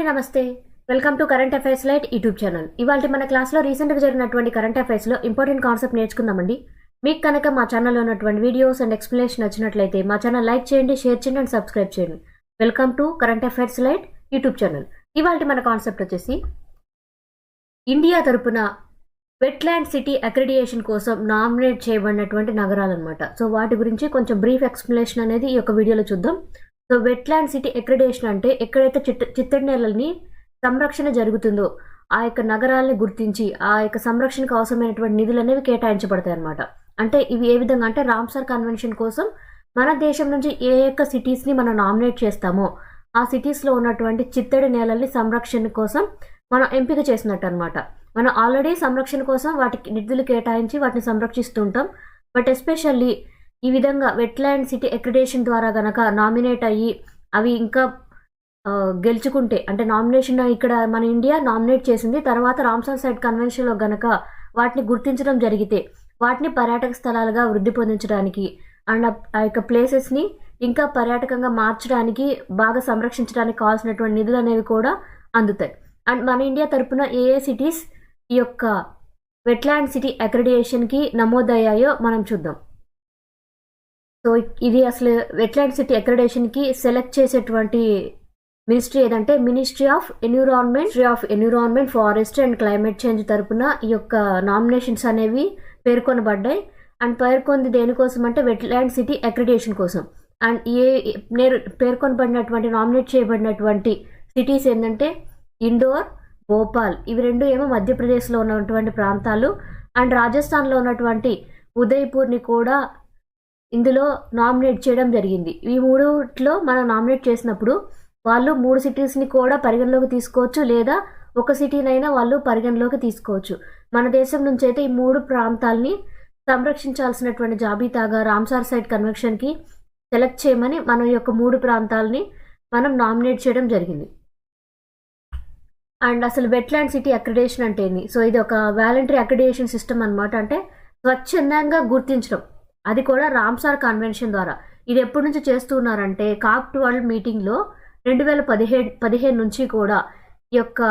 నమస్తే. Welcome to current affairs light YouTube channel. ఇవాళ మన క్లాస్లో రీసెంట్గా జరిగినటువంటి కరెంట్ అఫైర్స్లో ఇంపార్టెంట్ కాన్సెప్ట్ నేర్చుకుందామండి. మీకు కనుక మా ఛానల్లో ఉన్నటువంటి వీడియోస్ అండ్ ఎక్స్ప్లెనేషన్ నచ్చినట్లయితే మా ఛానల్ లైక్ చేయండి, షేర్ చేయండి అండ్ సబ్స్క్రైబ్ చేయండి. Welcome to current affairs light YouTube channel. ఇవాళ మన కాన్సెప్ట్ వచ్చేసి ఇండియా తరపున వెట్లాండ్ సిటీ అక్రిడియేషన్ కోసం నామినేట్ చేయబడినటువంటి నగరాలు అనమాట. సో వాటి గురించి కొంచెం బ్రీఫ్ ఎక్స్ప్లెనేషన్ అనేది ఈ యొక్క వీడియోలో చూద్దాం. సో వెట్లాండ్ సిటీ అక్రిడియేషన్ అంటే ఎక్కడైతే చిత్తడి నేలల్ని సంరక్షణ జరుగుతుందో ఆ యొక్క నగరాలని గుర్తించి ఆ యొక్క సంరక్షణకు అవసరమైనటువంటి నిధులు అనేవి కేటాయించబడతాయి అనమాట. అంటే ఇవి ఏ విధంగా అంటే రామ్సార్ కన్వెన్షన్ కోసం మన దేశం నుంచి ఏ యొక్క సిటీస్ని మనం నామినేట్ చేస్తామో ఆ సిటీస్లో ఉన్నటువంటి చిత్తడి నేలల్ని సంరక్షణ కోసం మనం ఎంపిక చేసినట్టు అనమాట. మనం ఆల్రెడీ సంరక్షణ కోసం వాటికి నిధులు కేటాయించి వాటిని సంరక్షిస్తుంటాం. బట్ ఎస్పెషల్లీ ఈ విధంగా వెట్లాండ్ సిటీ అక్రిడియేషన్ ద్వారా గనక నామినేట్ అయ్యి అవి ఇంకా గెలుచుకుంటే అంటే నామినేషన్ ఇక్కడ మన ఇండియా నామినేట్ చేసింది, తర్వాత రామ్సార్ సైట్ కన్వెన్షన్లో గనక వాటిని గుర్తించడం జరిగితే వాటిని పర్యాటక స్థలాలుగా వృద్ధి పొందించడానికి అండ్ ఆ యొక్క ప్లేసెస్ని ఇంకా పర్యాటకంగా మార్చడానికి బాగా సంరక్షించడానికి కావాల్సినటువంటి నిధులు అనేవి కూడా అందుతాయి. అండ్ మన ఇండియా తరపున ఏ సిటీస్ ఈ యొక్క వెట్లాండ్ సిటీ అక్రిడియేషన్కి నమోదయ్యాయో మనం చూద్దాం. సో ఇది అసలు వెట్లాండ్ సిటీ అక్రిడియేషన్కి సెలెక్ట్ చేసేటువంటి మినిస్ట్రీ ఏదంటే ministry of environment forest and climate change తరపున ఈ యొక్క నామినేషన్స్ అనేవి పేర్కొనబడ్డాయి. అండ్ పేర్కొంది దేనికోసం అంటే వెట్లాండ్ సిటీ అక్రిడియేషన్ కోసం. అండ్ పేర్కొనబడినటువంటి నామినేట్ చేయబడినటువంటి సిటీస్ ఏంటంటే ఇండోర్, భోపాల్, ఇవి రెండు ఏమో మధ్యప్రదేశ్లో ఉన్నటువంటి ప్రాంతాలు. అండ్ రాజస్థాన్లో ఉన్నటువంటి ఉదయ్పూర్ని కూడా ఇందులో నామినేట్ చేయడం జరిగింది. ఈ మూడులో మనం నామినేట్ చేసినప్పుడు వాళ్ళు 3 సిటీస్ని కూడా పరిగణలోకి తీసుకోవచ్చు, లేదా ఒక సిటీనైనా వాళ్ళు పరిగణలోకి తీసుకోవచ్చు. మన దేశం నుంచి అయితే ఈ 3 ప్రాంతాలని సంరక్షించాల్సినటువంటి జాబితాగా రామ్సార్ సైట్ కన్వెన్షన్కి సెలెక్ట్ చేయమని మన యొక్క 3 ప్రాంతాలని మనం నామినేట్ చేయడం జరిగింది. అండ్ అసలు వెట్లాండ్ సిటీ అక్రిడియేషన్ అంటే ఏంది? సో ఇది ఒక వాలంటరీ అక్రిడియేషన్ సిస్టమ్ అనమాట. అంటే స్వచ్ఛందంగా గుర్తించడం, అది కూడా రామ్సార్ కన్వెన్షన్ ద్వారా. ఇది ఎప్పటి నుంచి చేస్తున్నారంటే COP12 మీటింగ్లో 2015 నుంచి కూడా ఈ యొక్క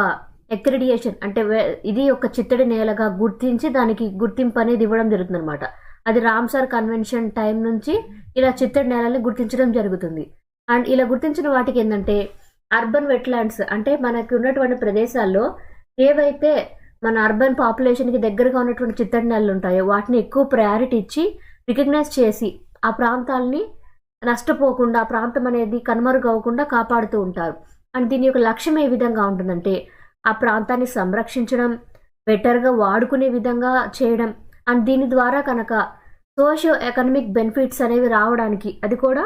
అక్రిడియేషన్ అంటే ఇది ఒక చిత్తడి నేలగా గుర్తించి దానికి గుర్తింపు అనేది ఇవ్వడం జరుగుతుంది అనమాట. అది రామ్సార్ కన్వెన్షన్ టైం నుంచి ఇలా చిత్తడి నేలని గుర్తించడం జరుగుతుంది. అండ్ ఇలా గుర్తించిన వాటికి ఏంటంటే అర్బన్ వెట్లాండ్స్ అంటే మనకి ఉన్నటువంటి ప్రదేశాల్లో ఏవైతే మన అర్బన్ పాపులేషన్కి దగ్గరగా ఉన్నటువంటి చిత్తడి నేలలు ఉంటాయో వాటిని ఎక్కువ ప్రయారిటీ ఇచ్చి రికగ్నైజ్ చేసి ఆ ప్రాంతాలని నష్టపోకుండా ఆ ప్రాంతం అనేది కనుమరుగవ్వకుండా కాపాడుతూ ఉంటారు. అండ్ దీని యొక్క లక్ష్యం ఏ విధంగా ఉంటుందంటే ఆ ప్రాంతాన్ని సంరక్షించడం, బెటర్గా వాడుకునే విధంగా చేయడం. అండ్ దీని ద్వారా కనుక సోషియో ఎకనామిక్ బెనిఫిట్స్ అనేవి రావడానికి, అది కూడా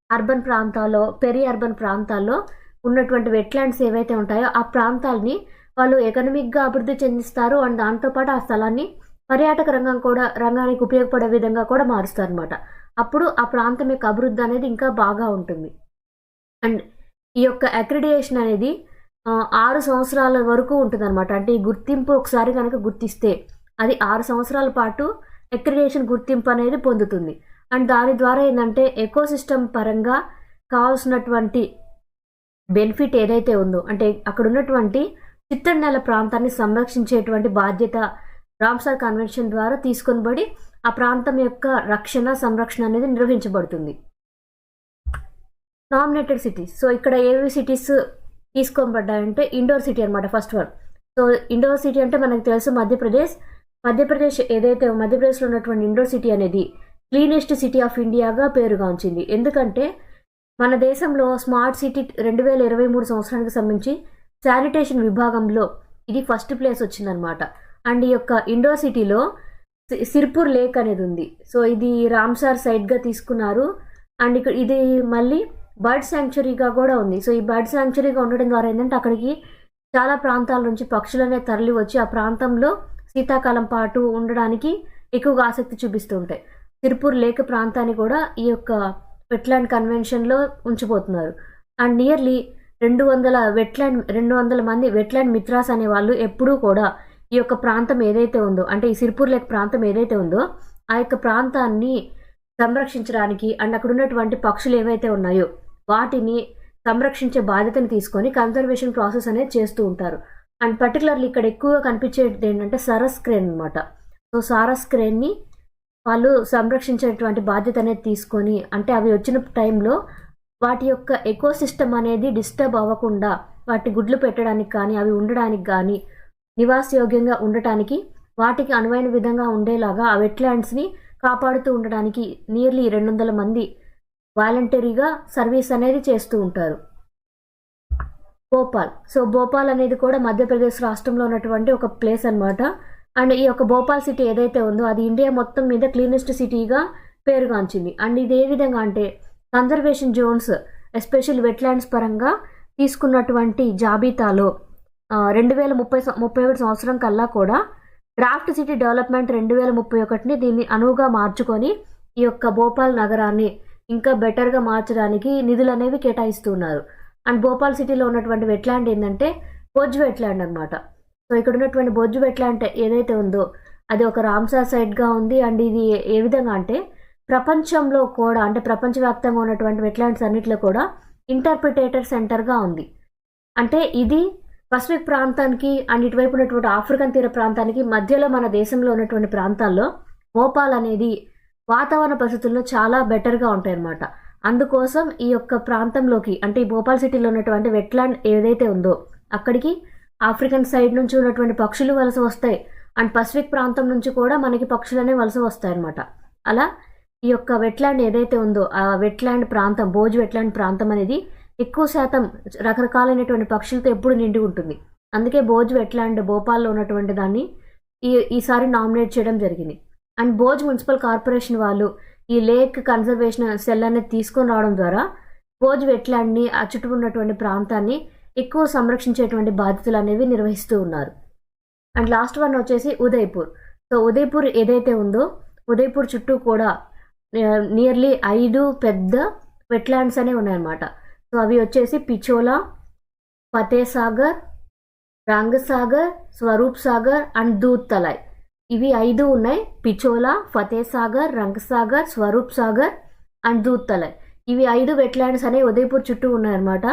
అర్బన్ ప్రాంతాల్లో అర్బన్ ప్రాంతాల్లో ఉన్నటువంటి వెట్లాండ్స్ ఏవైతే ఉంటాయో ఆ ప్రాంతాలని వాళ్ళు ఎకనామిక్గా అభివృద్ధి చెందిస్తారు. అండ్ దాంతోపాటు ఆ స్థలాన్ని పర్యాటక రంగానికి ఉపయోగపడే విధంగా కూడా మారుస్తారు అనమాట. అప్పుడు ఆ ప్రాంతం యొక్క అభివృద్ధి అనేది ఇంకా బాగా ఉంటుంది. అండ్ ఈ యొక్క అక్రిడియేషన్ అనేది 6 సంవత్సరాల వరకు ఉంటుంది అనమాట. అంటే ఈ గుర్తింపు ఒకసారి కనుక గుర్తిస్తే అది 6 సంవత్సరాల పాటు అక్రిడియేషన్ గుర్తింపు అనేది పొందుతుంది. అండ్ దాని ద్వారా ఏంటంటే ఎకోసిస్టమ్ పరంగా కావాల్సినటువంటి బెనిఫిట్ ఏదైతే ఉందో అంటే అక్కడ ఉన్నటువంటి చిత్తడి నేల ప్రాంతాన్ని సంరక్షించేటువంటి బాధ్యత రామ్సార్ కన్వెన్షన్ ద్వారా తీసుకొనబడి ఆ ప్రాంతం యొక్క సంరక్షణ అనేది నిర్వహించబడుతుంది. Nominated cities. సో ఇక్కడ ఏవి సిటీస్ తీసుకోబడ్డాయంటే ఇండోర్ సిటీ అనమాట first one. So Indore city అంటే మనకు తెలుసు మధ్యప్రదేశ్ ఏదైతే మధ్యప్రదేశ్లో ఉన్నటువంటి ఇండోర్ సిటీ అనేది క్లీనెస్ట్ సిటీ ఆఫ్ ఇండియాగా పేరుగాంచింది. ఎందుకంటే మన దేశంలో స్మార్ట్ సిటీ 2023 సంవత్సరానికి సంబంధించి శానిటేషన్ విభాగంలో ఇది ఫస్ట్ ప్లేస్ వచ్చిందనమాట. అండ్ ఈ యొక్క ఇండోర్ సిటీలో సిర్పూర్ లేక్ అనేది ఉంది. సో ఇది రామ్సార్ సైట్గా తీసుకున్నారు. అండ్ ఇక్కడ ఇది మళ్ళీ బర్డ్ శాంక్చురీగా కూడా ఉంది. సో ఈ బర్డ్ శాంక్చురీగా ఉండడం ద్వారా ఏంటంటే అక్కడికి చాలా ప్రాంతాల నుంచి పక్షులనే తరలి వచ్చి ఆ ప్రాంతంలో శీతాకాలం పాటు ఉండడానికి ఎక్కువగా ఆసక్తి చూపిస్తూ ఉంటాయి. సిర్పూర్ లేక్ ప్రాంతాన్ని కూడా ఈ యొక్క వెట్లాండ్ కన్వెన్షన్లో ఉంచిపోతున్నారు. అండ్ నియర్లీ 200 మంది వెట్లాండ్ మిత్రాస్ అనే వాళ్ళు ఎప్పుడూ కూడా ఈ యొక్క ప్రాంతం ఏదైతే ఉందో అంటే ఈ సిర్పూర్ లేక్ ప్రాంతం ఏదైతే ఉందో ఆ యొక్క ప్రాంతాన్ని సంరక్షించడానికి అండ్ అక్కడ ఉన్నటువంటి పక్షులు ఏవైతే ఉన్నాయో వాటిని సంరక్షించే బాధ్యతను తీసుకొని కన్జర్వేషన్ ప్రాసెస్ అనేది చేస్తూ ఉంటారు. అండ్ పర్టికులర్లీ ఇక్కడ ఎక్కువగా కనిపించేది ఏంటంటే సారస్ క్రేన్ అనమాట. సో సారస్ క్రేన్ని వాళ్ళు సంరక్షించేటువంటి బాధ్యత అనేది తీసుకొని, అంటే అవి వచ్చిన టైంలో వాటి యొక్క ఎకోసిస్టమ్ అనేది డిస్టర్బ్ అవ్వకుండా వాటి గుడ్లు పెట్టడానికి కానీ అవి ఉండడానికి కానీ నివాసయోగ్యంగా ఉండటానికి వాటికి అనువైన విధంగా ఉండేలాగా ఆ వెట్లాండ్స్ని కాపాడుతూ ఉండడానికి నియర్లీ 200 మంది వాలంటరీగా సర్వీస్ అనేది చేస్తూ ఉంటారు. భోపాల్ అనేది కూడా మధ్యప్రదేశ్ రాష్ట్రంలో ఉన్నటువంటి ఒక ప్లేస్ అనమాట. అండ్ ఈ యొక్క భోపాల్ సిటీ ఏదైతే ఉందో అది ఇండియా మొత్తం మీద క్లీనెస్ట్ సిటీగా పేరుగాంచింది. అండ్ ఇది ఏ విధంగా అంటే కన్జర్వేషన్ జోన్స్ ఎస్పెషల్ వెట్లాండ్స్ పరంగా తీసుకున్నటువంటి జాబితాలో 2031 సంవత్సరం కల్లా కూడా డ్రాఫ్ట్ సిటీ డెవలప్మెంట్ 2031ని దీన్ని అనువుగా మార్చుకొని ఈ యొక్క భోపాల్ నగరాన్ని ఇంకా బెటర్గా మార్చడానికి నిధులు అనేవి కేటాయిస్తున్నారు. అండ్ భోపాల్ సిటీలో ఉన్నటువంటి వెట్లాండ్ ఏంటంటే బొజ్ వెట్లాండ్ అనమాట. సో ఇక్కడ ఉన్నటువంటి బొజ్ వెట్లాండ్ ఏదైతే ఉందో అది ఒక రామ్సార్ సైట్గా ఉంది. అండ్ ఇది ఏ విధంగా అంటే ప్రపంచంలో కూడా, అంటే ప్రపంచవ్యాప్తంగా ఉన్నటువంటి వెట్లాండ్స్ అన్నింటిలో కూడా ఇంటర్ప్రిటేటర్ సెంటర్గా ఉంది. అంటే ఇది పసిఫిక్ ప్రాంతానికి అండ్ ఇటువైపు ఉన్నటువంటి ఆఫ్రికన్ తీర ప్రాంతానికి మధ్యలో మన దేశంలో ఉన్నటువంటి ప్రాంతాల్లో భోపాల్ అనేది వాతావరణ పరిస్థితుల్లో చాలా బెటర్గా ఉంటాయి అన్నమాట. అందుకోసం ఈ యొక్క ప్రాంతంలోకి, అంటే ఈ భోపాల్ సిటీలో ఉన్నటువంటి వెట్లాండ్ ఏదైతే ఉందో అక్కడికి ఆఫ్రికన్ సైడ్ నుంచి ఉన్నటువంటి పక్షులు వలస వస్తాయి. అండ్ పసిఫిక్ ప్రాంతం నుంచి కూడా మనకి పక్షులు అనేవి వలస వస్తాయి అన్నమాట. అలా ఈ యొక్క వెట్లాండ్ ఏదైతే ఉందో ఆ వెట్లాండ్ ప్రాంతం, భోజ్ వెట్లాండ్ ప్రాంతం అనేది ఎక్కువ శాతం రకరకాలైనటువంటి పక్షులతో ఎప్పుడు నిండి ఉంటుంది. అందుకే భోజ్ వెట్లాండ్ భోపాల్లో ఉన్నటువంటి దాన్ని ఈసారి నామినేట్ చేయడం జరిగింది. అండ్ భోజ్ మున్సిపల్ కార్పొరేషన్ వాళ్ళు ఈ లేక్ కన్జర్వేషన్ సెల్ అనేది తీసుకొని రావడం ద్వారా భోజ్ వెట్లాండ్ని ఆ చుట్టూ ఉన్నటువంటి ప్రాంతాన్ని ఎక్కువ సంరక్షించేటువంటి బాధ్యతలు అనేవి నిర్వహిస్తూ ఉన్నారు. అండ్ లాస్ట్ వన్ వచ్చేసి ఉదయ్పూర్. సో ఉదయ్పూర్ ఏదైతే ఉందో ఉదయ్పూర్ చుట్టూ కూడా నియర్లీ 5 పెద్ద వెట్లాండ్స్ అనేవి ఉన్నాయన్నమాట. సో అవి వచ్చేసి పిచోలా, ఫతేసాగర్, రంగసాగర్, స్వరూప్ సాగర్ అండ్ దూద్ తలాయ్. ఇవి 5 ఉన్నాయి. పిచోలా, ఫతేసాగర్, రంగసాగర్, స్వరూప్ సాగర్ అండ్ దూద్ తలాయ్. ఇవి 5 వెట్లాండ్స్ అనేవి ఉదయ్పూర్ చుట్టూ ఉన్నాయన్నమాట.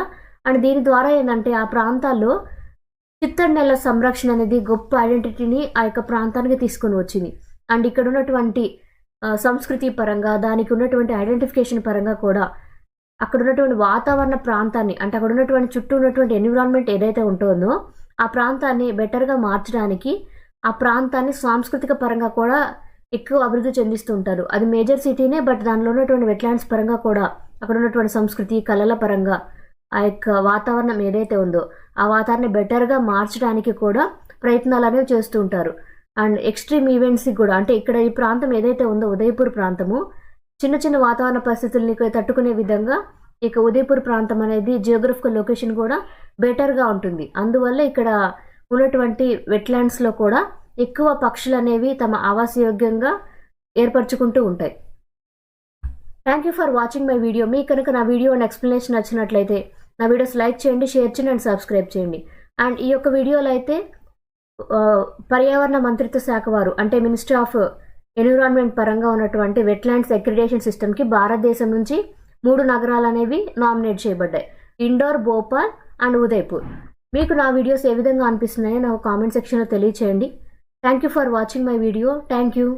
అండ్ దీని ద్వారా ఏంటంటే ఆ ప్రాంతాల్లో చిత్తడి నెల సంరక్షణ అనేది గొప్ప ఐడెంటిటీని ఆ యొక్క ప్రాంతానికి తీసుకొని వచ్చింది. అండ్ ఇక్కడ ఉన్నటువంటి సంస్కృతి పరంగా, దానికి ఉన్నటువంటి ఐడెంటిఫికేషన్ పరంగా కూడా అక్కడ ఉన్నటువంటి వాతావరణ ప్రాంతాన్ని, అంటే అక్కడ ఉన్నటువంటి చుట్టూ ఉన్నటువంటి ఎన్విరాన్మెంట్ ఏదైతే ఉంటుందో ఆ ప్రాంతాన్ని బెటర్గా మార్చడానికి, ఆ ప్రాంతాన్ని సాంస్కృతిక పరంగా కూడా ఎక్కువ అభివృద్ధి చెందిస్తుంటారు. అది మేజర్ సిటీనే, బట్ దానిలో ఉన్నటువంటి వెట్లాండ్స్ పరంగా కూడా అక్కడ ఉన్నటువంటి సంస్కృతి, కళల పరంగా ఆ యొక్క వాతావరణం ఏదైతే ఉందో ఆ వాతావరణాన్ని బెటర్గా మార్చడానికి కూడా ప్రయత్నాలు అనేవి చేస్తూ ఉంటారు. అండ్ ఎక్స్ట్రీమ్ ఈవెంట్స్కి కూడా, అంటే ఇక్కడ ఈ ప్రాంతం ఏదైతే ఉందో ఉదయ్పూర్ ప్రాంతము చిన్న చిన్న వాతావరణ పరిస్థితుల్ని తట్టుకునే విధంగా ఇక ఉదయ్పూర్ ప్రాంతం అనేది జియోగ్రఫికల్ లొకేషన్ కూడా బెటర్గా ఉంటుంది. అందువల్ల ఇక్కడ ఉన్నటువంటి వెట్లాండ్స్లో కూడా ఎక్కువ పక్షులు అనేవి తమ ఆవాసయోగ్యంగా ఏర్పరచుకుంటూ ఉంటాయి. Thank you for watching my video. మీకు కనుక నా వీడియో అండ్ ఎక్స్ప్లెనేషన్ నచ్చినట్లయితే నా వీడియోస్ లైక్ చేయండి, షేర్ చేయండి అండ్ సబ్స్క్రైబ్ చేయండి. అండ్ ఈ యొక్క వీడియోలో అయితే పర్యావరణ మంత్రిత్వ శాఖ వారు, అంటే మినిస్ట్రీ ఆఫ్ ఎన్విరాన్మెంట్ పరంగా ఉన్నటువంటి వెట్లాండ్స్ అక్రిడిటేషన్ సిస్టమ్కి భారతదేశం నుంచి 3 నగరాలు అనేవి నామినేట్ చేయబడ్డాయి: ఇండోర్, భోపాల్ అండ్ ఉదయ్పూర్. మీకు నా వీడియోస్ ఏ విధంగా అనిపిస్తున్నాయో నాకు కామెంట్ సెక్షన్లో తెలియచేయండి. Thank you for watching my video. Thank you.